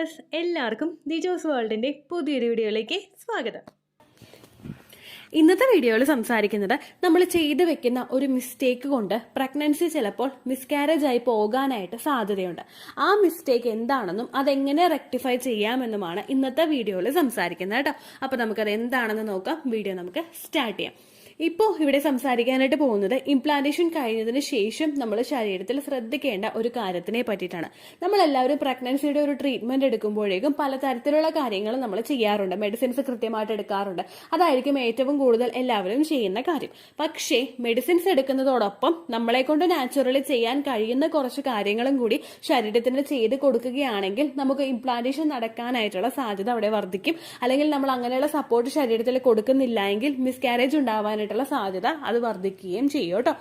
Viewers, എല്ലാവർക്കും ദിജോസ് വേൾഡിന്റെ പുതിയൊരു വീഡിയോയിലേക്ക് സ്വാഗതം. ഇന്നത്തെ വീഡിയോയിൽ സംസാരിക്കുന്നത് നമ്മൾ ചെയ്തു വെക്കുന്ന ഒരു മിസ്റ്റേക്ക് കൊണ്ട് പ്രഗ്നൻസി ചിലപ്പോൾ മിസ്കാരേജ് ആയി പോകാനായിട്ട് സാധ്യതയുണ്ട്. ആ മിസ്റ്റേക്ക് എന്താണെന്നും അതെങ്ങനെ റെക്ടിഫൈ ചെയ്യാമെന്നുമാണ് ഇന്നത്തെ വീഡിയോയിൽ സംസാരിക്കുന്നത് കേട്ടോ. അപ്പൊ നമുക്കത് എന്താണെന്ന് നോക്കാം. വീഡിയോ നമുക്ക് സ്റ്റാർട്ട് ചെയ്യാം. ഇപ്പോൾ ഇവിടെ സംസാരിക്കാനായിട്ട് പോകുന്നത് ഇംപ്ലാന്റേഷൻ കഴിഞ്ഞതിന് ശേഷം നമ്മൾ ശരീരത്തിൽ ശ്രദ്ധിക്കേണ്ട ഒരു കാര്യത്തിനെ പറ്റിയിട്ടാണ്. നമ്മളെല്ലാവരും പ്രഗ്നൻസിയുടെ ഒരു ട്രീറ്റ്മെന്റ് എടുക്കുമ്പോഴേക്കും പലതരത്തിലുള്ള കാര്യങ്ങൾ നമ്മൾ ചെയ്യാറുണ്ട്. മെഡിസിൻസ് കൃത്യമായിട്ട് എടുക്കാറുണ്ട്. അതായിരിക്കും ഏറ്റവും കൂടുതൽ എല്ലാവരും ചെയ്യുന്ന കാര്യം. പക്ഷേ മെഡിസിൻസ് എടുക്കുന്നതോടൊപ്പം നമ്മളെ കൊണ്ട് നാച്ചുറലി ചെയ്യാൻ കഴിയുന്ന കുറച്ച് കാര്യങ്ങളും കൂടി ശരീരത്തിന് ചെയ്ത് കൊടുക്കുകയാണെങ്കിൽ നമുക്ക് ഇംപ്ലാന്റേഷൻ നടക്കാനായിട്ടുള്ള സാധ്യത അവിടെ വർദ്ധിക്കും. അല്ലെങ്കിൽ നമ്മൾ അങ്ങനെയുള്ള സപ്പോർട്ട് ശരീരത്തിൽ കൊടുക്കുന്നില്ല എങ്കിൽ മിസ്കാരേജ് ഉണ്ടാവാനായിട്ടുള്ള സാധ്യത അത് വർദ്ധിക്കുകയും ചെയ്യും കേട്ടോ.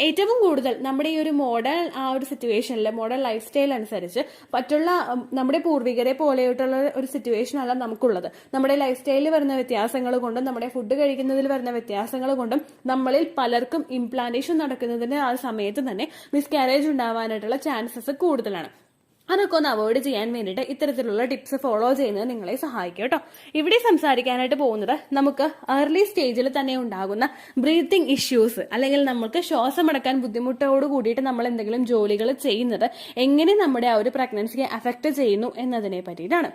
ഏറ്റവും കൂടുതൽ നമ്മുടെ ഈ ഒരു മോഡേൺ സിറ്റുവേഷനിൽ മോഡേൺ ലൈഫ് സ്റ്റൈൽ അനുസരിച്ച് മറ്റുള്ള നമ്മുടെ പൂർവികരെ പോലെയായിട്ടുള്ള ഒരു സിറ്റുവേഷൻ അല്ല നമുക്കുള്ളത്. നമ്മുടെ ലൈഫ് സ്റ്റൈലിൽ വരുന്ന വ്യത്യാസങ്ങൾ കൊണ്ടും നമ്മുടെ ഫുഡ് കഴിക്കുന്നതിൽ വരുന്ന വ്യത്യാസങ്ങൾ കൊണ്ടും നമ്മളിൽ പലർക്കും ഇംപ്ലാന്റേഷൻ നടക്കുന്നതിന് ആ സമയത്ത് തന്നെ മിസ്കാരേജ് ഉണ്ടാവാനായിട്ടുള്ള ചാൻസസ് കൂടുതലാണ്. അതൊക്കെ ഒന്ന് അവോയ്ഡ് ചെയ്യാൻ വേണ്ടിയിട്ട് ഇത്തരത്തിലുള്ള ടിപ്സ് ഫോളോ ചെയ്യുന്നത് നിങ്ങളെ സഹായിക്കും കേട്ടോ. ഇവിടെ സംസാരിക്കാനായിട്ട് പോകുന്നത് നമുക്ക് ഏർലി സ്റ്റേജിൽ തന്നെ ഉണ്ടാകുന്ന ബ്രീത്തിങ് ഇഷ്യൂസ് അല്ലെങ്കിൽ നമുക്ക് ശ്വാസമടക്കാൻ ബുദ്ധിമുട്ടോട് കൂടിയിട്ട് നമ്മൾ എന്തെങ്കിലും ജോലികൾ ചെയ്യുന്നത് എങ്ങനെ നമ്മുടെ ആ ഒരു പ്രഗ്നൻസിയെ അഫക്റ്റ് ചെയ്യുന്നു എന്നതിനെ പറ്റിയിട്ടാണ്.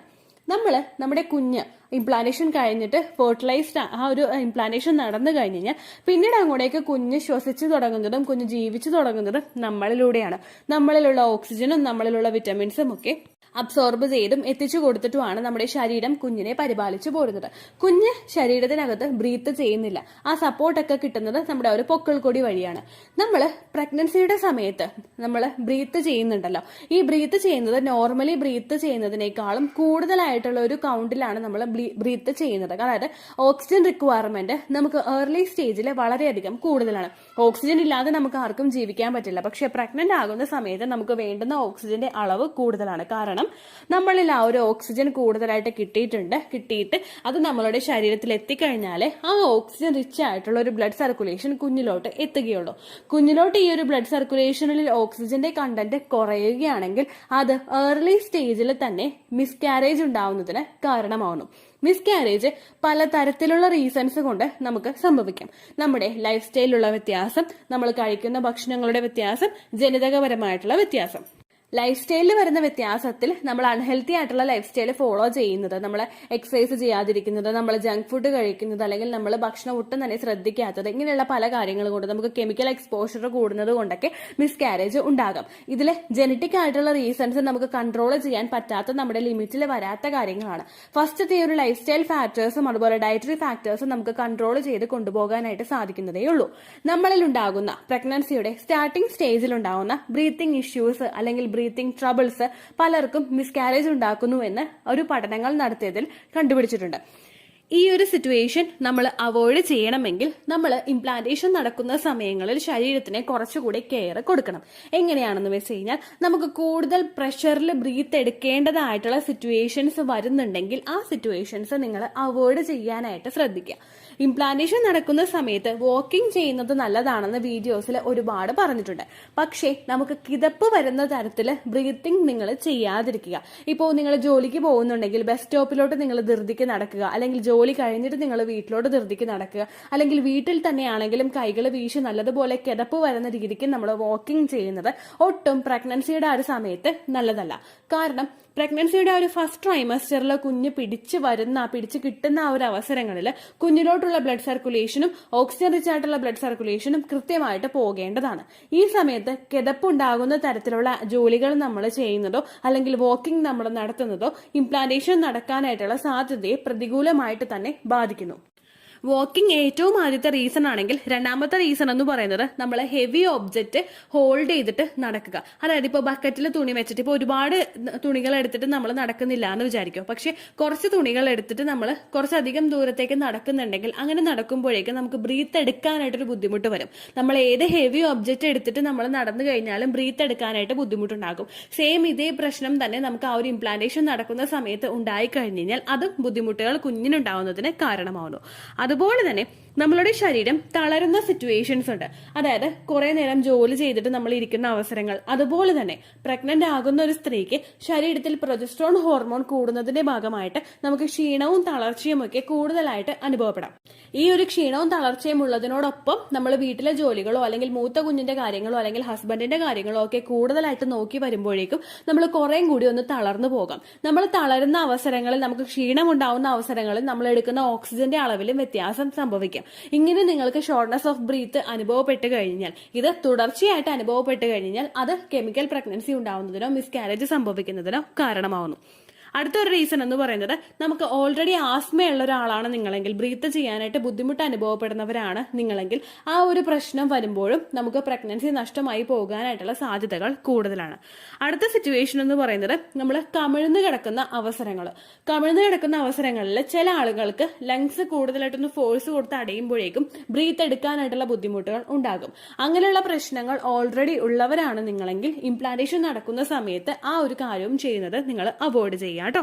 നമ്മുടെ കുഞ്ഞ് ഇംപ്ലാന്റേഷൻ കഴിഞ്ഞിട്ട് ഫെർട്ടിലൈസ്ഡ് ആ ഒരു ഇംപ്ലാന്റേഷൻ നടന്നു കഴിഞ്ഞ് കഴിഞ്ഞാൽ പിന്നീട് അങ്ങോട്ടേക്ക് കുഞ്ഞ് ശ്വസിച്ചു തുടങ്ങുന്നതും കുഞ്ഞ് ജീവിച്ചു തുടങ്ങുന്നതും നമ്മളിലൂടെയാണ്. നമ്മളിലുള്ള ഓക്സിജനും നമ്മളിലുള്ള വിറ്റമിൻസും ഒക്കെ അബ്സോർബ് ചെയ്തും എത്തിച്ചു കൊടുത്തിട്ടുമാണ് നമ്മുടെ ശരീരം കുഞ്ഞിനെ പരിപാലിച്ചു പോരുന്നത്. കുഞ്ഞ് ശരീരത്തിനകത്ത് ബ്രീത്ത് ചെയ്യുന്നില്ല. ആ സപ്പോർട്ടൊക്കെ കിട്ടുന്നത് നമ്മുടെ ഒരു പൊക്കിൾ കൊടി വഴിയാണ്. നമ്മൾ പ്രഗ്നൻസിയുടെ സമയത്ത് നമ്മൾ ബ്രീത്ത് ചെയ്യുന്നുണ്ടല്ലോ. ഈ ബ്രീത്ത് ചെയ്യുന്നത് നോർമലി ബ്രീത്ത് ചെയ്യുന്നതിനേക്കാളും കൂടുതലായിട്ടുള്ള ഒരു കൗണ്ടിലാണ് നമ്മൾ ബ്രീത്ത് ചെയ്യുന്നത്. അതായത് ഓക്സിജൻ റിക്വയർമെന്റ് നമുക്ക് ഏർലി സ്റ്റേജിൽ വളരെയധികം കൂടുതലാണ്. ഓക്സിജൻ ഇല്ലാതെ നമുക്ക് ആർക്കും ജീവിക്കാൻ പറ്റില്ല. പക്ഷെ പ്രഗ്നന്റ് ആകുന്ന സമയത്ത് നമുക്ക് വേണ്ടുന്ന ഓക്സിജന്റെ അളവ് കൂടുതലാണ്. കാരണം നമ്മളിൽ ആ ഒരു ഓക്സിജൻ കൂടുതലായിട്ട് കിട്ടിയിട്ട് അത് നമ്മളുടെ ശരീരത്തിൽ എത്തിക്കഴിഞ്ഞാൽ ആ ഓക്സിജൻ റിച്ച് ആയിട്ടുള്ള ഒരു ബ്ലഡ് സർക്കുലേഷൻ കുഞ്ഞിലോട്ട് എത്തുകയുള്ളൂ. കുഞ്ഞിലോട്ട് ഈ ഒരു ബ്ലഡ് സർക്കുലേഷനിൽ ഓക്സിജന്റെ കണ്ടന്റ് കുറയുകയാണെങ്കിൽ അത് ഏർലി സ്റ്റേജിൽ തന്നെ മിസ്കാരേജ് ഉണ്ടാവുന്നതിന് കാരണമാവുന്നു. മിസ്കാരേജ് പലതരത്തിലുള്ള റീസൺസ് കൊണ്ട് നമുക്ക് സംഭവിക്കാം. നമ്മുടെ ലൈഫ് സ്റ്റൈലിലുള്ള വ്യത്യാസം, നമ്മൾ കഴിക്കുന്ന ഭക്ഷണങ്ങളുടെ വ്യത്യാസം, ജനിതകപരമായിട്ടുള്ള വ്യത്യാസം. ലൈഫ് സ്റ്റൈലിൽ വരുന്ന വ്യത്യാസത്തിൽ നമ്മൾ അൺഹെൽത്തി ആയിട്ടുള്ള ലൈഫ് സ്റ്റൈൽ ഫോളോ ചെയ്യുന്നത്, നമ്മൾ എക്സസൈസ് ചെയ്യാതിരിക്കുന്നത്, നമ്മൾ ജങ്ക് ഫുഡ് കഴിക്കുന്നത്, അല്ലെങ്കിൽ നമ്മൾ ഭക്ഷണം ഒട്ടും തന്നെ ശ്രദ്ധിക്കാത്തത്, ഇങ്ങനെയുള്ള പല കാര്യങ്ങൾ കൊണ്ട് നമുക്ക് കെമിക്കൽ എക്സ്പോഷർ കൂടുന്നത് കൊണ്ടൊക്കെ മിസ്കാരേജ് ഉണ്ടാകാം. ഇതിൽ ജനറ്റിക് ആയിട്ടുള്ള റീസൺസ് നമുക്ക് കൺട്രോൾ ചെയ്യാൻ പറ്റാത്ത, നമ്മുടെ ലിമിറ്റിൽ വരാത്ത കാര്യങ്ങളാണ്. ഫസ്റ്റത്തെ ഒരു ലൈഫ് സ്റ്റൈൽ ഫാക്ടേഴ്സും അതുപോലെ ഡയറ്ററി ഫാക്ടേഴ്സും നമുക്ക് കൺട്രോൾ ചെയ്ത് കൊണ്ടുപോകാനായിട്ട് സാധിക്കുന്നതേ ഉള്ളൂ. നമ്മളിൽ ഉണ്ടാകുന്ന പ്രഗ്നൻസിയുടെ സ്റ്റാർട്ടിംഗ് സ്റ്റേജിൽ ഉണ്ടാകുന്ന ബ്രീത്തിങ് ഇഷ്യൂസ് അല്ലെങ്കിൽ ബ്രീത്തിങ് ട്രബിൾസ് പലർക്കും മിസ്കാരേജ് ഉണ്ടാക്കുന്നു എന്ന് ഒരു പഠനങ്ങൾ നടത്തിയതിൽ കണ്ടുപിടിച്ചിട്ടുണ്ട്. ഈ ഒരു സിറ്റുവേഷൻ നമ്മൾ അവോയ്ഡ് ചെയ്യണമെങ്കിൽ നമ്മൾ ഇംപ്ലാന്റേഷൻ നടക്കുന്ന സമയങ്ങളിൽ ശരീരത്തിന് കുറച്ചുകൂടി കെയർ കൊടുക്കണം. എങ്ങനെയാണെന്ന് വെച്ച് കഴിഞ്ഞാൽ നമുക്ക് കൂടുതൽ പ്രഷറിൽ ബ്രീത്ത് എടുക്കേണ്ടതായിട്ടുള്ള സിറ്റുവേഷൻസ് വരുന്നുണ്ടെങ്കിൽ ആ സിറ്റുവേഷൻസ് നിങ്ങൾ അവോയ്ഡ് ചെയ്യാനായിട്ട് ശ്രദ്ധിക്കുക. ഇംപ്ലാന്റേഷൻ നടക്കുന്ന സമയത്ത് വാക്കിംഗ് ചെയ്യുന്നത് നല്ലതാണെന്ന് വീഡിയോസിൽ ഒരുപാട് പറഞ്ഞിട്ടുണ്ട്. പക്ഷേ നമുക്ക് കിതപ്പ് വരുന്ന തരത്തിൽ ബ്രീത്തിങ് നിങ്ങൾ ചെയ്യാതിരിക്കുക. ഇപ്പോൾ നിങ്ങൾ ജോലിക്ക് പോകുന്നുണ്ടെങ്കിൽ ബസ് സ്റ്റോപ്പിലോട്ട് നിങ്ങൾ ധൃതിക്ക് നടക്കുക, അല്ലെങ്കിൽ ജോലി കഴിഞ്ഞിട്ട് നിങ്ങൾ വീട്ടിലോട്ട് ധൃതിക്ക് നടക്കുക, അല്ലെങ്കിൽ വീട്ടിൽ തന്നെയാണെങ്കിലും കൈകൾ വീശി നല്ലതുപോലെ കിതപ്പ് വരുന്ന രീതിക്ക് നമ്മൾ വാക്കിംഗ് ചെയ്യുന്നത് ഒട്ടും പ്രഗ്നൻസിയുടെ ആ ഒരു സമയത്ത് നല്ലതല്ല. കാരണം പ്രഗ്നൻസിയുടെ ഒരു ഫസ്റ്റ് ട്രൈമസ്റ്ററിൽ കുഞ്ഞ് പിടിച്ച് കിട്ടുന്ന ആ ഒരു അവസരങ്ങളിൽ കുഞ്ഞിലോട്ടുള്ള ബ്ലഡ് സർക്കുലേഷനും ഓക്സിജൻ റിച്ച് ആയിട്ടുള്ള ബ്ലഡ് സർക്കുലേഷനും കൃത്യമായിട്ട് പോകേണ്ടതാണ്. ഈ സമയത്ത് കിതപ്പുണ്ടാകുന്ന തരത്തിലുള്ള ജോലികൾ നമ്മൾ ചെയ്യുന്നതോ അല്ലെങ്കിൽ വാക്കിംഗ് നമ്മൾ നടത്തുന്നതോ ഇംപ്ലാന്റേഷൻ നടക്കാനായിട്ടുള്ള സാധ്യതയെ പ്രതികൂലമായിട്ട് തന്നെ ബാധിക്കുന്നു. വാക്കിംഗ് ഏറ്റവും ആദ്യത്തെ റീസൺ ആണെങ്കിൽ രണ്ടാമത്തെ റീസൺ എന്ന് പറയുന്നത് നമ്മൾ ഹെവി ഒബ്ജക്റ്റ് ഹോൾഡ് ചെയ്തിട്ട് നടക്കുക. അതായത് ഇപ്പോൾ ബക്കറ്റിൽ തുണി വെച്ചിട്ട് ഇപ്പോൾ ഒരുപാട് തുണികൾ എടുത്തിട്ട് നമ്മൾ നടക്കുന്നില്ല എന്ന് വിചാരിക്കും. പക്ഷെ കുറച്ച് തുണികൾ എടുത്തിട്ട് നമ്മൾ കുറച്ചധികം ദൂരത്തേക്ക് നടക്കുന്നുണ്ടെങ്കിൽ അങ്ങനെ നടക്കുമ്പോഴേക്കും നമുക്ക് ബ്രീത്ത് എടുക്കാനായിട്ടൊരു ബുദ്ധിമുട്ട് വരും. നമ്മൾ ഏത് ഹെവി ഒബ്ജക്റ്റ് എടുത്തിട്ട് നമ്മൾ നടന്നു കഴിഞ്ഞാലും ബ്രീത്ത് എടുക്കാനായിട്ട് ബുദ്ധിമുട്ടുണ്ടാകും. സെയിം ഇതേ പ്രശ്നം തന്നെ നമുക്ക് ആ ഒരു ഇംപ്ലാന്റേഷൻ നടക്കുന്ന സമയത്ത് ഉണ്ടായി കഴിഞ്ഞു കഴിഞ്ഞാൽ അതും ബുദ്ധിമുട്ടുകൾ കുഞ്ഞിനുണ്ടാവുന്നതിന് കാരണമാവുന്നു. അതുപോലെ തന്നെ നമ്മളുടെ ശരീരം തളരുന്ന സിറ്റുവേഷൻസ് ഉണ്ട്. അതായത് കുറെ നേരം ജോലി ചെയ്തിട്ട് നമ്മൾ ഇരിക്കുന്ന അവസരങ്ങൾ. അതുപോലെ തന്നെ പ്രഗ്നന്റ് ആകുന്ന ഒരു സ്ത്രീക്ക് ശരീരത്തിൽ പ്രൊജസ്ട്രോൺ ഹോർമോൺ കൂടുന്നതിന്റെ ഭാഗമായിട്ട് നമുക്ക് ക്ഷീണവും തളർച്ചയും ഒക്കെ കൂടുതലായിട്ട് അനുഭവപ്പെടാം. ഈ ഒരു ക്ഷീണവും തളർച്ചയും ഉള്ളതിനോടൊപ്പം നമ്മൾ വീട്ടിലെ ജോലികളോ അല്ലെങ്കിൽ മൂത്ത കുഞ്ഞിന്റെ കാര്യങ്ങളോ അല്ലെങ്കിൽ ഹസ്ബൻഡിന്റെ കാര്യങ്ങളോ ഒക്കെ കൂടുതലായിട്ട് നോക്കി വരുമ്പോഴേക്കും നമ്മൾ കുറേം കൂടി ഒന്ന് തളർന്നു പോകാം. നമ്മൾ തളരുന്ന അവസരങ്ങളിൽ, നമുക്ക് ക്ഷീണം ഉണ്ടാവുന്ന അവസരങ്ങളിൽ നമ്മൾ എടുക്കുന്ന ഓക്സിജന്റെ അളവിലും വ്യത്യാസം സംഭവിക്കാം. ഇങ്ങനെ നിങ്ങൾക്ക് ഷോർട്ട്നെസ് ഓഫ് ബ്രീത്ത് അനുഭവപ്പെട്ട് കഴിഞ്ഞാൽ, ഇത് തുടർച്ചയായിട്ട് അനുഭവപ്പെട്ട് കഴിഞ്ഞാൽ അത് കെമിക്കൽ പ്രഗ്നൻസി ഉണ്ടാവുന്നതിനോ മിസ്കാരേജ് സംഭവിക്കുന്നതിനോ കാരണമാവുന്നു. അടുത്തൊരു റീസൺ എന്ന് പറയുന്നത്, നമുക്ക് ഓൾറെഡി ആസ്മയുള്ള ഒരാളാണ് നിങ്ങളെങ്കിൽ, ബ്രീത്ത് ചെയ്യാനായിട്ട് ബുദ്ധിമുട്ട് അനുഭവപ്പെടുന്നവരാണ് നിങ്ങളെങ്കിൽ, ആ ഒരു പ്രശ്നം വരുമ്പോഴും നമുക്ക് പ്രഗ്നൻസി നഷ്ടമായി പോകാനായിട്ടുള്ള സാധ്യതകൾ കൂടുതലാണ്. അടുത്ത സിറ്റുവേഷൻ എന്ന് പറയുന്നത്, നമ്മൾ കമിഴ്ന്ന് കിടക്കുന്ന അവസരങ്ങൾ. കമിഴ്ന്ന് കിടക്കുന്ന അവസരങ്ങളിൽ ചില ആളുകൾക്ക് ലങ്സ് കൂടുതലായിട്ടൊന്ന് ഫോഴ്സ് കൊടുത്ത് അടയുമ്പോഴേക്കും ബ്രീത്ത് എടുക്കാനായിട്ടുള്ള ബുദ്ധിമുട്ടുകൾ ഉണ്ടാകും. അങ്ങനെയുള്ള പ്രശ്നങ്ങൾ ഓൾറെഡി ഉള്ളവരാണ് നിങ്ങളെങ്കിൽ, ഇംപ്ലാന്റേഷൻ നടക്കുന്ന സമയത്ത് ആ ഒരു കാര്യവും ചെയ്യുന്നത് നിങ്ങൾ അവോയ്ഡ് ചെയ്യുക കേട്ടോ.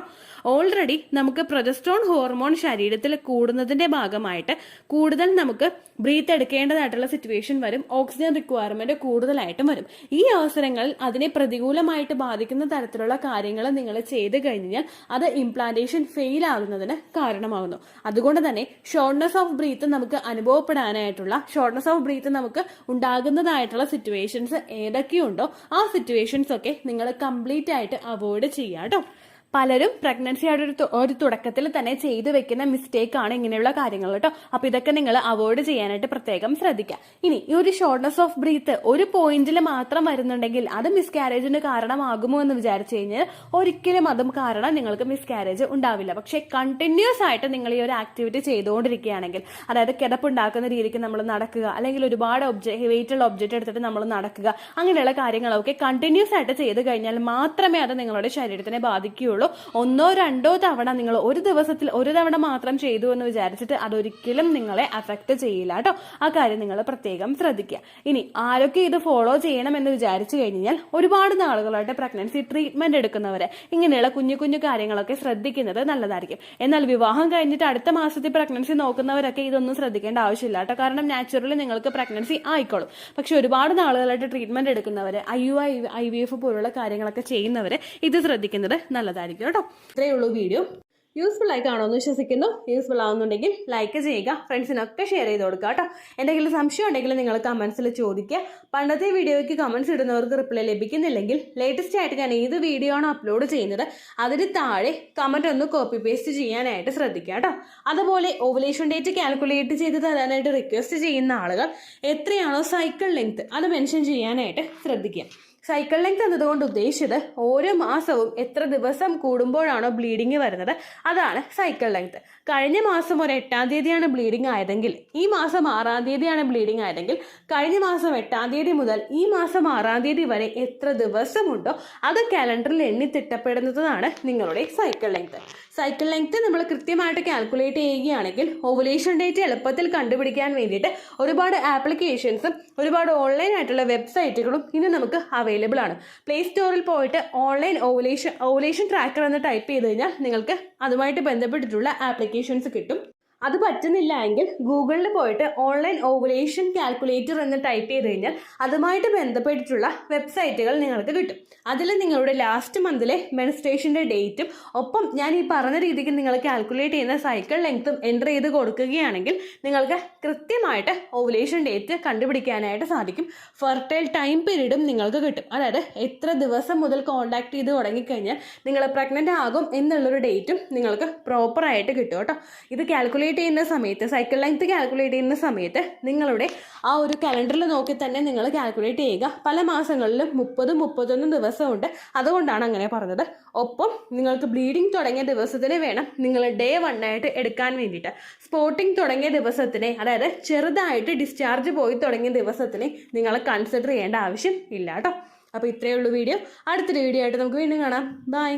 ഓൾറെഡി നമുക്ക് പ്രൊജസ്ട്രോൺ ഹോർമോൺ ശരീരത്തിൽ കൂടുന്നതിന്റെ ഭാഗമായിട്ട് കൂടുതൽ നമുക്ക് ബ്രീത്ത് എടുക്കേണ്ടതായിട്ടുള്ള സിറ്റുവേഷൻ വരും. ഓക്സിജൻ റിക്വയർമെന്റ് കൂടുതലായിട്ടും വരും. ഈ അവസരങ്ങളിൽ അതിനെ പ്രതികൂലമായിട്ട് ബാധിക്കുന്ന തരത്തിലുള്ള കാര്യങ്ങൾ നിങ്ങൾ ചെയ്ത് കഴിഞ്ഞാൽ അത് ഇംപ്ലാന്റേഷൻ ഫെയിൽ ആകുന്നതിന് കാരണമാകുന്നു. അതുകൊണ്ട് തന്നെ ഷോർട്ട്നെസ് ഓഫ് ബ്രീത്ത് നമുക്ക് അനുഭവപ്പെടാനായിട്ടുള്ള, ഷോർട്ട്നെസ് ഓഫ് ബ്രീത്ത് നമുക്ക് ഉണ്ടാകുന്നതായിട്ടുള്ള സിറ്റുവേഷൻസ് ഏതൊക്കെയുണ്ടോ ആ സിറ്റുവേഷൻസ് ഒക്കെ നിങ്ങൾ കംപ്ലീറ്റ് ആയിട്ട് അവോയ്ഡ് ചെയ്യുക കേട്ടോ. പലരും പ്രഗ്നൻസിയുടെ ഒരു തുടക്കത്തിൽ തന്നെ ചെയ്തു വെക്കുന്ന മിസ്റ്റേക്ക് ആണ് ഇങ്ങനെയുള്ള കാര്യങ്ങൾ കേട്ടോ. അപ്പൊ ഇതൊക്കെ നിങ്ങൾ അവോയ്ഡ് ചെയ്യാനായിട്ട് പ്രത്യേകം ശ്രദ്ധിക്കുക. ഇനി ഈ ഒരു ഷോർട്ട്നെസ് ഓഫ് ബ്രീത്ത് ഒരു പോയിന്റിൽ മാത്രം വരുന്നുണ്ടെങ്കിൽ അത് മിസ്കാരേജിന് കാരണമാകുമോ എന്ന് വിചാരിച്ചു കഴിഞ്ഞാൽ ഒരിക്കലും അതും കാരണം നിങ്ങൾക്ക് മിസ്കാരേജ് ഉണ്ടാവില്ല. പക്ഷെ കണ്ടിന്യൂസ് ആയിട്ട് നിങ്ങൾ ഈ ഒരു ആക്ടിവിറ്റി ചെയ്തുകൊണ്ടിരിക്കുകയാണെങ്കിൽ, അതായത് കിടപ്പുണ്ടാക്കുന്ന രീതിക്ക് നമ്മൾ നടക്കുക, അല്ലെങ്കിൽ ഒരുപാട് വെയിറ്റുള്ള ഒബ്ജക്റ്റ് എടുത്തിട്ട് നമ്മൾ നടക്കുക, അങ്ങനെയുള്ള കാര്യങ്ങളൊക്കെ കണ്ടിന്യൂസ് ആയിട്ട് ചെയ്ത് കഴിഞ്ഞാൽ മാത്രമേ അത് നിങ്ങളുടെ ശരീരത്തിനെ ബാധിക്കുകയുള്ളൂ. ഒന്നോ രണ്ടോ തവണ നിങ്ങൾ ഒരു ദിവസത്തിൽ ഒരു തവണ മാത്രം ചെയ്തു എന്ന് വിചാരിച്ചിട്ട് അതൊരിക്കലും നിങ്ങളെ അഫക്ട് ചെയ്യില്ല കേട്ടോ. ആ കാര്യം നിങ്ങൾ പ്രത്യേകം ശ്രദ്ധിക്കുക. ഇനി ആരൊക്കെ ഇത് ഫോളോ ചെയ്യണം എന്ന് വിചാരിച്ചു കഴിഞ്ഞാൽ, ഒരുപാട് നാളുകളായിട്ട് പ്രഗ്നൻസി ട്രീറ്റ്മെന്റ് എടുക്കുന്നവരെ ഇങ്ങനെയുള്ള കുഞ്ഞു കുഞ്ഞു കാര്യങ്ങളൊക്കെ ശ്രദ്ധിക്കുന്നത് നല്ലതായിരിക്കും. എന്നാൽ വിവാഹം കഴിഞ്ഞിട്ട് അടുത്ത മാസത്തിൽ പ്രഗ്നൻസി നോക്കുന്നവരൊക്കെ ഇതൊന്നും ശ്രദ്ധിക്കേണ്ട ആവശ്യമില്ല കേട്ടോ. കാരണം നാച്ചുറലി നിങ്ങൾക്ക് പ്രഗ്നൻസി ആയിക്കോളും. പക്ഷെ ഒരുപാട് നാളുകളായിട്ട് ട്രീറ്റ്മെന്റ് എടുക്കുന്നവര്, IVF പോലുള്ള കാര്യങ്ങളൊക്കെ ചെയ്യുന്നവര് ഇത് ശ്രദ്ധിക്കുന്നത് നല്ലതായിരിക്കും കേട്ടോ. ഇത്രയേ ഉള്ളൂ വീഡിയോ. യൂസ്ഫുൾ ആയി കാണുമെന്ന് വിശ്വസിക്കുന്നു. യൂസ്ഫുൾ ആവുന്നുണ്ടെങ്കിൽ ലൈക്ക് ചെയ്യുക, ഫ്രണ്ട്സിനൊക്കെ ഷെയർ ചെയ്ത് കൊടുക്കുക കേട്ടോ. എന്തെങ്കിലും സംശയം ഉണ്ടെങ്കിൽ നിങ്ങൾ കമന്റ്സിൽ ചോദിക്കുക. പണ്ടത്തെ വീഡിയോയ്ക്ക് കമന്റ്സ് ഇടുന്നവർക്ക് റിപ്ലൈ ലഭിക്കുന്നില്ലെങ്കിൽ ലേറ്റസ്റ്റ് ആയിട്ട് ഞാൻ ഏത് വീഡിയോ ആണോ അപ്ലോഡ് ചെയ്യുന്നത് അതിന് താഴെ കമന്റ് ഒന്ന് കോപ്പി പേസ്റ്റ് ചെയ്യാനായിട്ട് ശ്രദ്ധിക്കുക കേട്ടോ. അതുപോലെ ഓവുലേഷൻ ഡേറ്റ് കാൽക്കുലേറ്റ് ചെയ്ത് തരാനായിട്ട് റിക്വസ്റ്റ് ചെയ്യുന്ന ആളുകൾ എത്രയാണോ സൈക്കിൾ ലെങ്ത് അത് മെൻഷൻ ചെയ്യാനായിട്ട് ശ്രദ്ധിക്കുക. സൈക്കിൾ ലെങ്ത് എന്നതുകൊണ്ട് ഉദ്ദേശിച്ചത് ഓരോ മാസവും എത്ര ദിവസം കൂടുമ്പോഴാണോ ബ്ലീഡിങ് വരുന്നത് അതാണ് സൈക്കിൾ ലെങ്ത്. കഴിഞ്ഞ മാസം ഒരു 8-ാം തീയതിയാണ് ബ്ലീഡിങ് ആയതെങ്കിൽ ഈ മാസം 6-ാം തീയതിയാണ് ബ്ലീഡിങ് ആയതെങ്കിൽ കഴിഞ്ഞ മാസം 8-ാം തീയതി മുതൽ ഈ മാസം 6-ാം തീയതി വരെ എത്ര ദിവസമുണ്ടോ അത് കാലണ്ടറിൽ എണ്ണി തിട്ടപ്പെടുന്നതാണ് നിങ്ങളുടെ സൈക്കിൾ ലെങ്ത്. സൈക്കിൾ ലെങ്ത് നമ്മൾ കൃത്യമായിട്ട് കാൽക്കുലേറ്റ് ചെയ്യുകയാണെങ്കിൽ ഓവുലേഷൻ ഡേറ്റ് എളുപ്പത്തിൽ കണ്ടുപിടിക്കാൻ വേണ്ടിയിട്ട് ഒരുപാട് ആപ്ലിക്കേഷൻസും ഒരുപാട് ഓൺലൈൻ ആയിട്ടുള്ള വെബ്സൈറ്റുകളും ഇനി നമുക്ക് അവൈലബിൾ ആണ്. പ്ലേ സ്റ്റോറിൽ പോയിട്ട് ഓൺലൈൻ ഓവുലേഷൻ ട്രാക്കർ എന്ന് ടൈപ്പ് ചെയ്ത് കഴിഞ്ഞാൽ നിങ്ങൾക്ക് അതുമായിട്ട് ബന്ധപ്പെട്ടിട്ടുള്ള ആപ്ലിക്കേഷൻസ് കിട്ടും. അത് പറ്റുന്നില്ല എങ്കിൽ ഗൂഗിളിൽ പോയിട്ട് ഓൺലൈൻ ഓവുലേഷൻ കാൽക്കുലേറ്റർ എന്ന് ടൈപ്പ് ചെയ്ത് കഴിഞ്ഞാൽ അതുമായിട്ട് ബന്ധപ്പെട്ടിട്ടുള്ള വെബ്സൈറ്റുകൾ നിങ്ങൾക്ക് കിട്ടും. അതിൽ നിങ്ങളുടെ ലാസ്റ്റ് മന്തിലെ മെൻസ്ട്രേഷൻ്റെ ഡേറ്റും ഒപ്പം ഞാൻ ഈ പറഞ്ഞ രീതിക്ക് നിങ്ങൾ കാൽക്കുലേറ്റ് ചെയ്യുന്ന സൈക്കിൾ ലെങ്ത്തും എൻ്റർ ചെയ്ത് കൊടുക്കുകയാണെങ്കിൽ നിങ്ങൾക്ക് കൃത്യമായിട്ട് ഓവുലേഷൻ ഡേറ്റ് കണ്ടുപിടിക്കാനായിട്ട് സാധിക്കും. ഫെർട്ടൈൽ ടൈം പീരീഡും നിങ്ങൾക്ക് കിട്ടും. അതായത് എത്ര ദിവസം മുതൽ കോൺടാക്ട് ചെയ്ത് തുടങ്ങിക്കഴിഞ്ഞാൽ നിങ്ങൾ പ്രഗ്നൻ്റ് ആകും എന്നുള്ളൊരു ഡേറ്റും നിങ്ങൾക്ക് പ്രോപ്പറായിട്ട് കിട്ടും കേട്ടോ. ഇത് കാൽക്കുലേറ്റ് ചെയ്യുന്ന സമയത്ത്, സൈക്കിൾ ലെങ്ത് കാൽക്കുലേറ്റ് ചെയ്യുന്ന സമയത്ത് നിങ്ങളുടെ ആ ഒരു കലണ്ടറിൽ നോക്കി തന്നെ നിങ്ങൾ കാൽക്കുലേറ്റ് ചെയ്യുക. പല മാസങ്ങളിലും 30-31 ദിവസമുണ്ട്. അതുകൊണ്ടാണ് അങ്ങനെ പറഞ്ഞത്. ഒപ്പം നിങ്ങൾക്ക് ബ്ലീഡിങ് തുടങ്ങിയ ദിവസത്തിന് വേണം നിങ്ങൾ Day 1 ആയിട്ട് എടുക്കാൻ വേണ്ടിയിട്ട്. സ്പോട്ടിങ് തുടങ്ങിയ ദിവസത്തിനെ, അതായത് ചെറുതായിട്ട് ഡിസ്ചാർജ് പോയി തുടങ്ങിയ ദിവസത്തിനെ നിങ്ങൾ കൺസിഡർ ചെയ്യേണ്ട ആവശ്യം ഇല്ല കേട്ടോ. അപ്പോൾ ഇത്രയേ ഉള്ളൂ വീഡിയോ. അടുത്തൊരു വീഡിയോ ആയിട്ട് നമുക്ക് വീണ്ടും കാണാം. ബൈ.